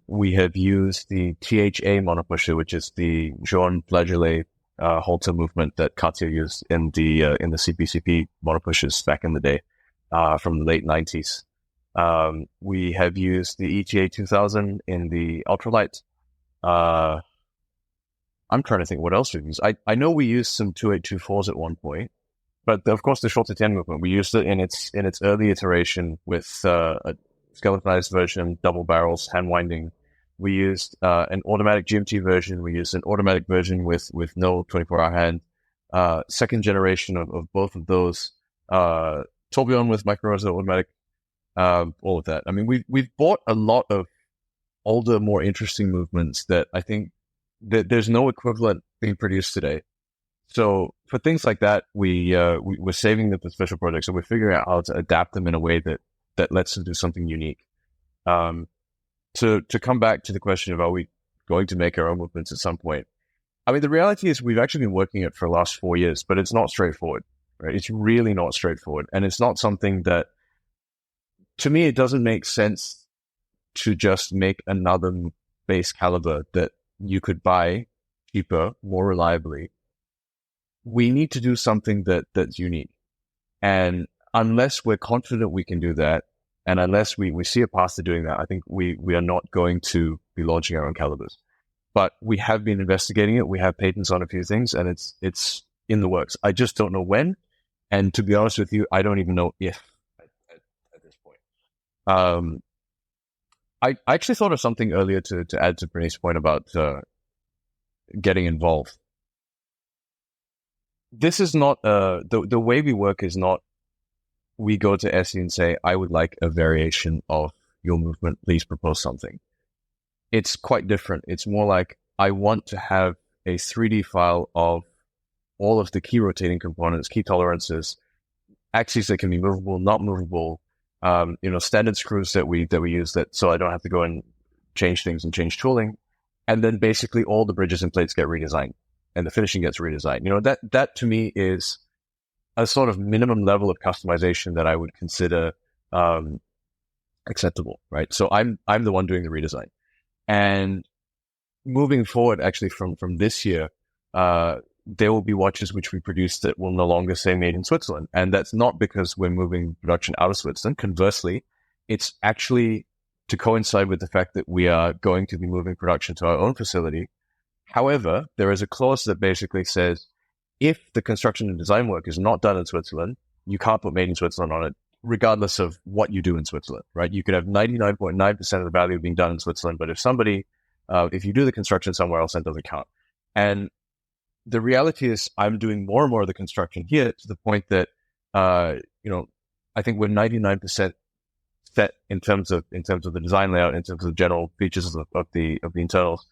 We have used the THA monopusher, which is the Jaune Flageolet halter movement that Cartier used in the CPCP monopushers back in the day, from the late 90s. We have used the ETA 2000 in the ultralight. I'm trying to think what else we've used. I know we used some 2824s at one point, but of course the shorter 10 movement, we used it in its early iteration with a skeletonized version, double barrels, hand winding. We used an automatic GMT version. We used an automatic version with no 24-hour hand. Second generation of both of those. Tourbillon with micro rosa automatic. All of that. I mean, we've bought a lot of older, more interesting movements that I think that there's no equivalent being produced today. So for things like that, we're saving them for special projects, and we're figuring out how to adapt them in a way that lets them do something unique. To come back to the question of, are we going to make our own movements at some point? I mean, the reality is we've actually been working it for the last 4 years, but it's not straightforward, right? It's really not straightforward. And it's not something that, to me, it doesn't make sense to just make another base caliber that you could buy cheaper, more reliably. We need to do something that's unique. And unless we're confident we can do that, and unless we see a path to doing that, I think we are not going to be launching our own calibers. But we have been investigating it. We have patents on a few things, and it's in the works. I just don't know when. And to be honest with you, I don't even know if at this point. I actually thought of something earlier to add to Praneeth's point about getting involved. This is not the way we work is not we go to SE and say, I would like a variation of your movement, please propose something. It's quite different. It's more like, I want to have a 3D file of all of the key rotating components, key tolerances, axes that can be movable, not movable, standard screws that we use, that so I don't have to go and change things and change tooling. And then basically all the bridges and plates get redesigned and the finishing gets redesigned. That to me is a sort of minimum level of customization that I would consider acceptable, right? So I'm the one doing the redesign. And moving forward, actually from this year, there will be watches which we produce that will no longer say made in Switzerland. And that's not because we're moving production out of Switzerland. Conversely, it's actually to coincide with the fact that we are going to be moving production to our own facility. However, there is a clause that basically says, if the construction and design work is not done in Switzerland, you can't put made in Switzerland on it, regardless of what you do in Switzerland, right? You could have 99.9% of the value being done in Switzerland, but if you do the construction somewhere else, that doesn't count. And the reality is I'm doing more and more of the construction here to the point that, I think we're 99% set in terms of the design layout, in terms of the general features of the internals.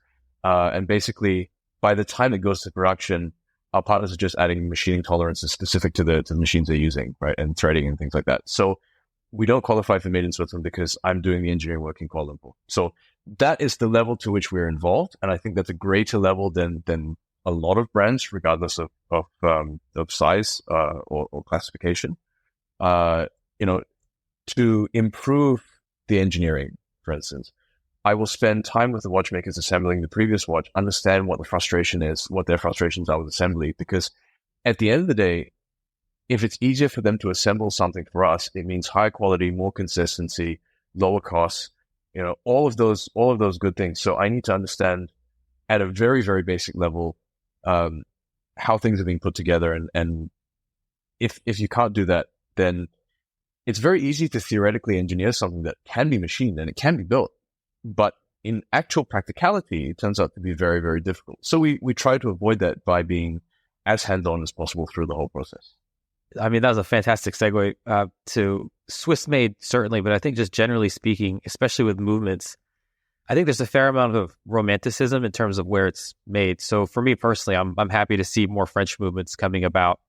And basically by the time it goes to production, our partners are just adding machining tolerances specific to the machines they're using, right? And threading and things like that. So we don't qualify for made in Switzerland because I'm doing the engineering work in Kuala Lumpur. So that is the level to which we're involved. And I think that's a greater level than a lot of brands, regardless of size, or classification, to improve the engineering, for instance. I will spend time with the watchmakers assembling the previous watch, understand what the frustration is, what their frustrations are with assembly, because at the end of the day, if it's easier for them to assemble something for us, it means higher quality, more consistency, lower costs, all of those good things. So I need to understand at a very, very basic level, how things are being put together. And if you can't do that, then it's very easy to theoretically engineer something that can be machined and it can be built. But in actual practicality, it turns out to be very, very difficult. So we try to avoid that by being as hands-on as possible through the whole process. I mean, that was a fantastic segue to Swiss made, certainly, but I think just generally speaking, especially with movements, I think there's a fair amount of romanticism in terms of where it's made. So for me personally, I'm happy to see more French movements coming about.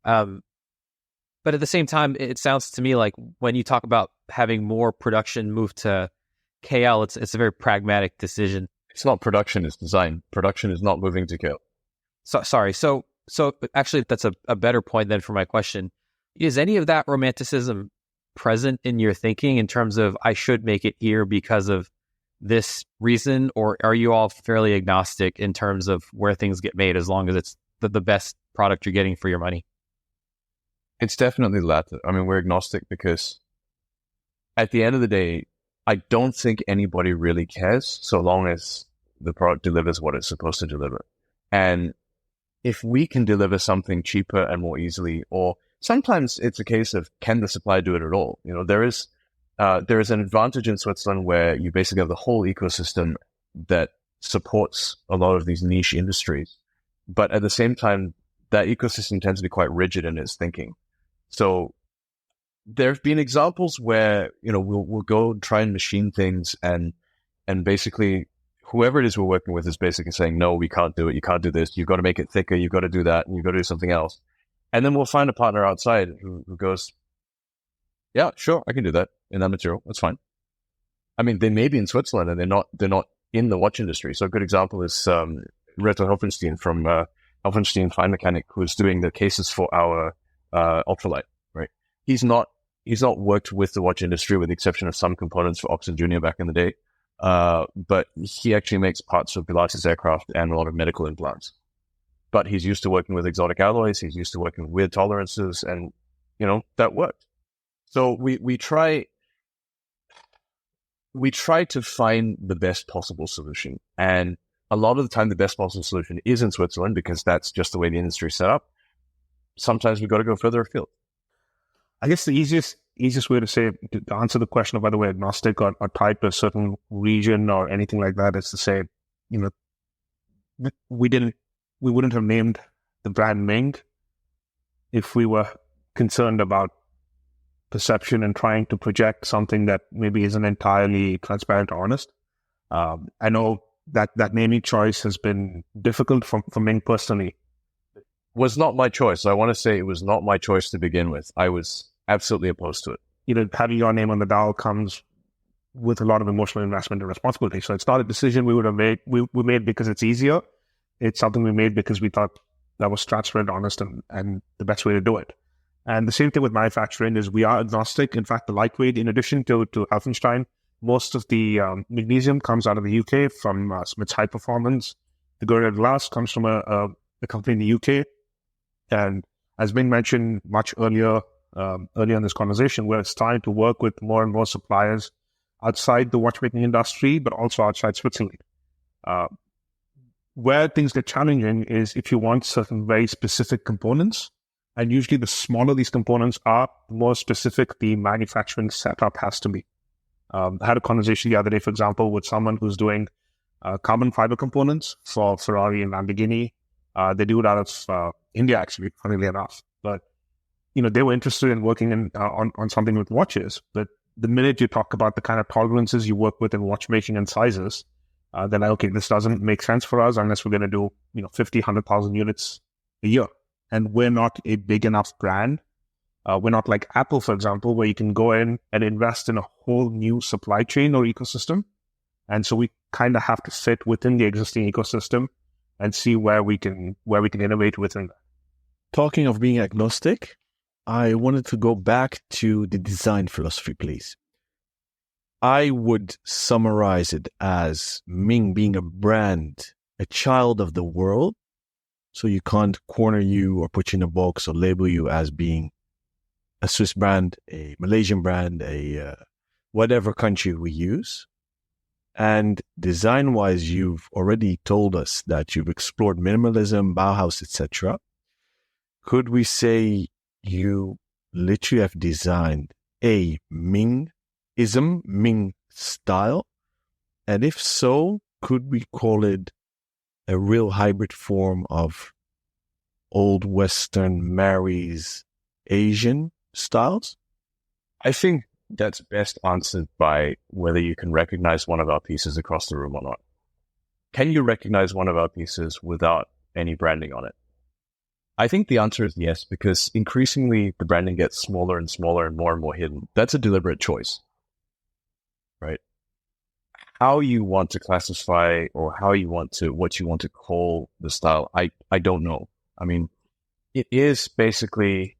But at the same time, it sounds to me like when you talk about having more production move to KL, it's a very pragmatic decision. It's not production, it's design. Production is not moving to KL. Sorry. So actually, that's a better point then for my question. Is any of that romanticism present in your thinking in terms of I should make it here because of this reason? Or are you all fairly agnostic in terms of where things get made as long as it's the best product you're getting for your money? It's definitely the latter. I mean, we're agnostic because at the end of the day, I don't think anybody really cares so long as the product delivers what it's supposed to deliver. And if we can deliver something cheaper and more easily, or sometimes it's a case of can the supplier do it at all? You know, there is an advantage in Switzerland where you basically have the whole ecosystem that supports a lot of these niche industries. But at the same time, that ecosystem tends to be quite rigid in its thinking. So there have been examples where, you know, we'll go try and machine things and basically whoever it is we're working with is basically saying, no, we can't do it. You can't do this. You've got to make it thicker. You've got to do that. And you've got to do something else. And then we'll find a partner outside who goes, yeah, sure, I can do that in that material. That's fine. I mean, they may be in Switzerland and they're not in the watch industry. So a good example is Reto Helfenstein from Helfenstein Fine Mechanic, who's doing the cases for our ultralight, right? He's not worked with the watch industry with the exception of some components for Oxen Junior back in the day. But he actually makes parts for Pilatus aircraft and a lot of medical implants. But he's used to working with exotic alloys. He's used to working with weird tolerances, and, you know, that worked. So we try to find the best possible solution. And a lot of the time, the best possible solution is in Switzerland because that's just the way the industry is set up. Sometimes we've got to go further afield. I guess the easiest way to answer the question of whether we're agnostic or tied to a certain region or anything like that is to say, you know, we wouldn't have named the brand Ming if we were concerned about perception and trying to project something that maybe isn't entirely transparent or honest. I know that naming choice has been difficult for Ming personally. Was not my choice. I want to say it was not my choice to begin with. I was absolutely opposed to it. You know, having your name on the dial comes with a lot of emotional investment and responsibility. So it's not a decision we would have made. We made because it's easier. It's something we made because we thought that was transparent, honest, and the best way to do it. And the same thing with manufacturing is we are agnostic. In fact, the lightweight, in addition to Helfenstein, most of the magnesium comes out of the UK from Smith's High Performance. The Gorilla Glass comes from a company in the UK. And as Ming mentioned much earlier in this conversation, we're starting to work with more and more suppliers outside the watchmaking industry, but also outside Switzerland. Where things get challenging is if you want certain very specific components, and usually the smaller these components are, the more specific the manufacturing setup has to be. I had a conversation the other day, for example, with someone who's doing carbon fiber components for Ferrari and Lamborghini. They do it out of India, actually, funnily enough. But, you know, they were interested in working on something with watches. But the minute you talk about the kind of tolerances you work with in watchmaking and sizes, then okay, this doesn't make sense for us unless we're going to do, 50, 100,000 units a year. And we're not a big enough brand. We're not like Apple, for example, where you can go in and invest in a whole new supply chain or ecosystem. And so we kind of have to fit within the existing ecosystem and see where we can innovate within that. Talking of being agnostic, I wanted to go back to the design philosophy, please. I would summarize it as Ming being a brand, a child of the world. So you can't corner you or put you in a box or label you as being a Swiss brand, a Malaysian brand, a whatever country we use. And design-wise, you've already told us that you've explored minimalism, Bauhaus, etc. Could we say you literally have designed a Ming-ism, Ming style? And if so, could we call it a real hybrid form of old Western marries Asian styles? I think that's best answered by whether you can recognize one of our pieces across the room or not. Can you recognize one of our pieces without any branding on it? I think the answer is yes, because increasingly the branding gets smaller and smaller and more hidden. That's a deliberate choice, right? How you want to classify or what you want to call the style, I don't know. I mean, it is basically,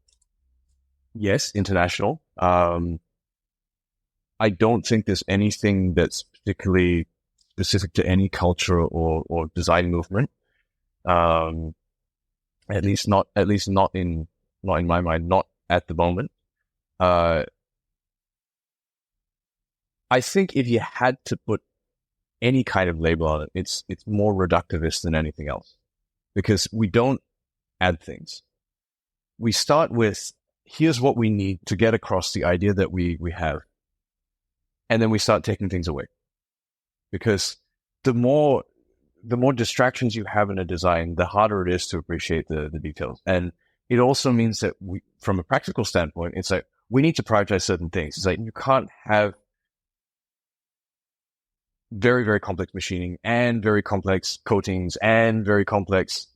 yes, international. I don't think there's anything that's particularly specific to any culture or design movement. At least not in my mind, not at the moment. I think if you had to put any kind of label on it, it's more reductivist than anything else, because we don't add things. We start with, here's what we need to get across the idea that we have. And then we start taking things away, because the more distractions you have in a design, the harder it is to appreciate the details. And it also means that from a practical standpoint, it's like, we need to prioritize certain things. It's like, you can't have very, very complex machining and very complex coatings and very complex,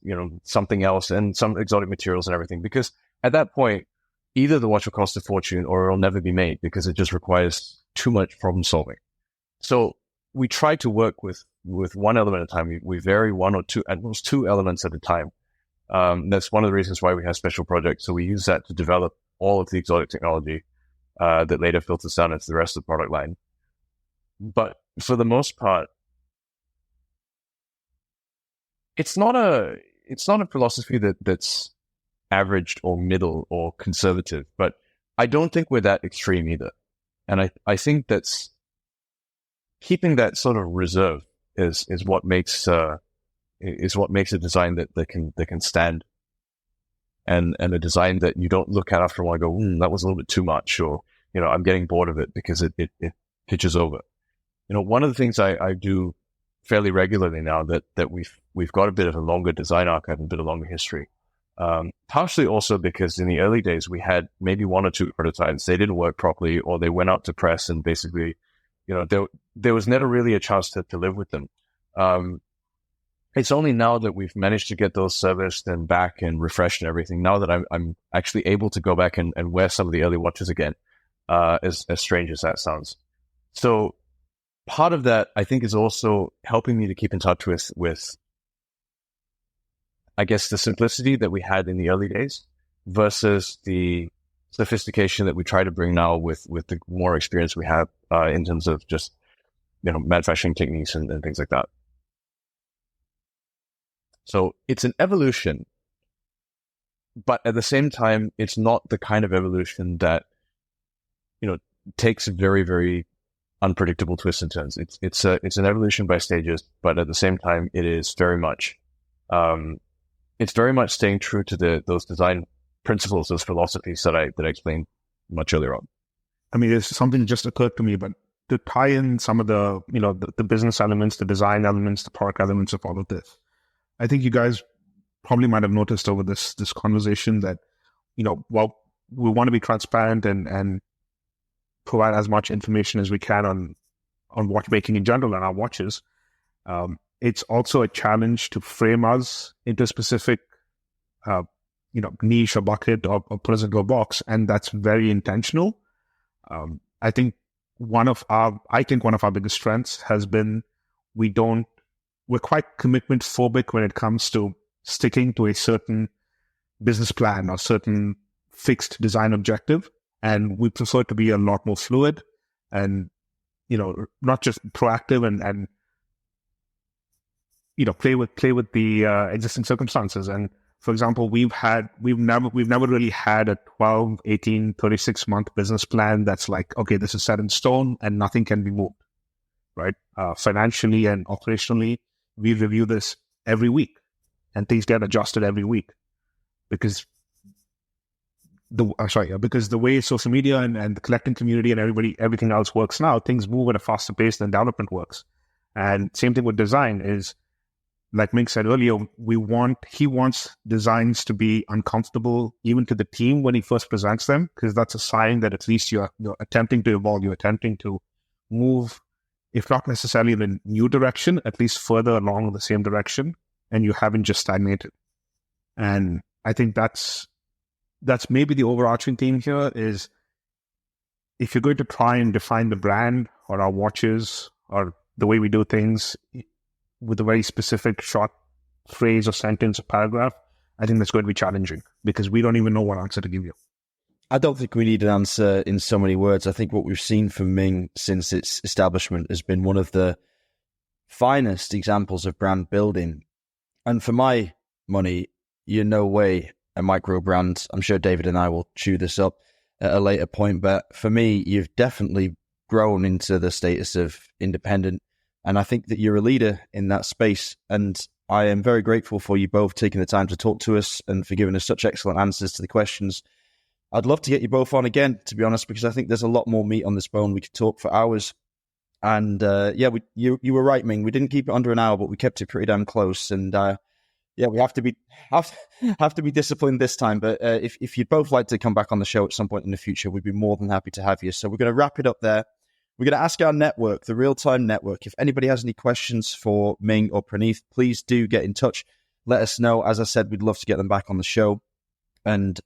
something else and some exotic materials and everything. Because at that point, either the watch will cost a fortune or it'll never be made, because it just requires too much problem solving. So we try to work with one element at a time. We vary one or two, at most two elements at a time. That's one of the reasons why we have special projects. So we use that to develop all of the exotic technology that later filters down into the rest of the product line. But for the most part, it's not a philosophy that's averaged or middle or conservative, but I don't think we're that extreme either. And I think that's keeping that sort of reserve is what makes a design that can stand, and a design that you don't look at after a while and go, that was a little bit too much, or I'm getting bored of it because it pitches over. One of the things I do fairly regularly now that we've got a bit of a longer design archive and a bit of longer history. Partially also because in the early days we had maybe one or two prototypes. They didn't work properly, or they went out to press and basically, there was never really a chance to live with them. It's only now that we've managed to get those serviced and back and refreshed and everything, now that I'm actually able to go back and wear some of the early watches again, as strange as that sounds. So part of that, I think, is also helping me to keep in touch with I guess, the simplicity that we had in the early days versus the sophistication that we try to bring now with the more experience we have in terms of just, manufacturing techniques and things like that. So it's an evolution, but at the same time, it's not the kind of evolution that, takes very, very unpredictable twists and turns. It's an evolution by stages, but at the same time, it is very much, it's very much staying true to those design principles, those philosophies that I explained much earlier on. I mean, there's something that just occurred to me, but to tie in some of the, the business elements, the design elements, the product elements of all of this, I think you guys probably might have noticed over this conversation that, while we want to be transparent and provide as much information as we can on watchmaking in general and our watches, it's also a challenge to frame us into a specific, niche or bucket or put us into a box, and that's very intentional. I think one of our biggest strengths has been we're quite commitment phobic when it comes to sticking to a certain business plan or certain fixed design objective, and we prefer to be a lot more fluid and not just proactive and play with the existing circumstances. And for example, we've never really had a 12, 18, 36 month business plan that's like, okay, this is set in stone and nothing can be moved, right? Financially and operationally, we review this every week and things get adjusted every week because the way social media and the collecting community and everything else works now, things move at a faster pace than development works. And same thing with design is like Ming said earlier, he wants designs to be uncomfortable even to the team when he first presents them, because that's a sign that at least you're attempting to evolve, you're attempting to move, if not necessarily in a new direction, at least further along in the same direction, and you haven't just stagnated. And I think that's maybe the overarching theme here is, if you're going to try and define the brand or our watches or the way we do things with a very specific short phrase or sentence or paragraph, I think that's going to be challenging, because we don't even know what answer to give you. I don't think we need an answer in so many words. I think what we've seen from Ming since its establishment has been one of the finest examples of brand building. And for my money, you're no way a micro brand. I'm sure David and I will chew this up at a later point, but for me, you've definitely grown into the status of independent. And I think that you're a leader in that space. And I am very grateful for you both taking the time to talk to us and for giving us such excellent answers to the questions. I'd love to get you both on again, to be honest, because I think there's a lot more meat on this bone. We could talk for hours. And you were right, Ming. We didn't keep it under an hour, but we kept it pretty damn close. And we have to be disciplined this time. But if you'd both like to come back on the show at some point in the future, we'd be more than happy to have you. So we're going to wrap it up there. We're going to ask our network, the Real Time Network, if anybody has any questions for Ming or Praneeth, please do get in touch. Let us know. As I said, we'd love to get them back on the show and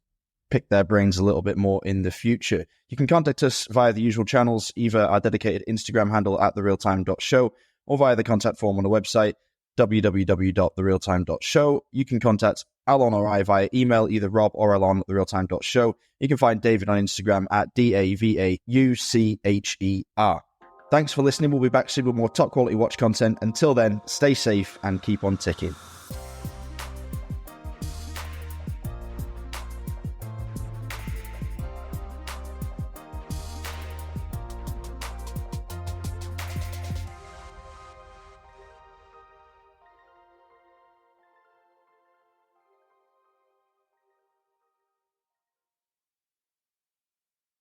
pick their brains a little bit more in the future. You can contact us via the usual channels, either our dedicated Instagram handle at therealtime.show or via the contact form on the website, www.therealtime.show. You can contact Alon or I via email, either Rob or Alon at therealtime.show. You can find David on Instagram at DAVAUCHER. Thanks for listening. We'll be back soon with more top quality watch content. Until then, stay safe and keep on ticking.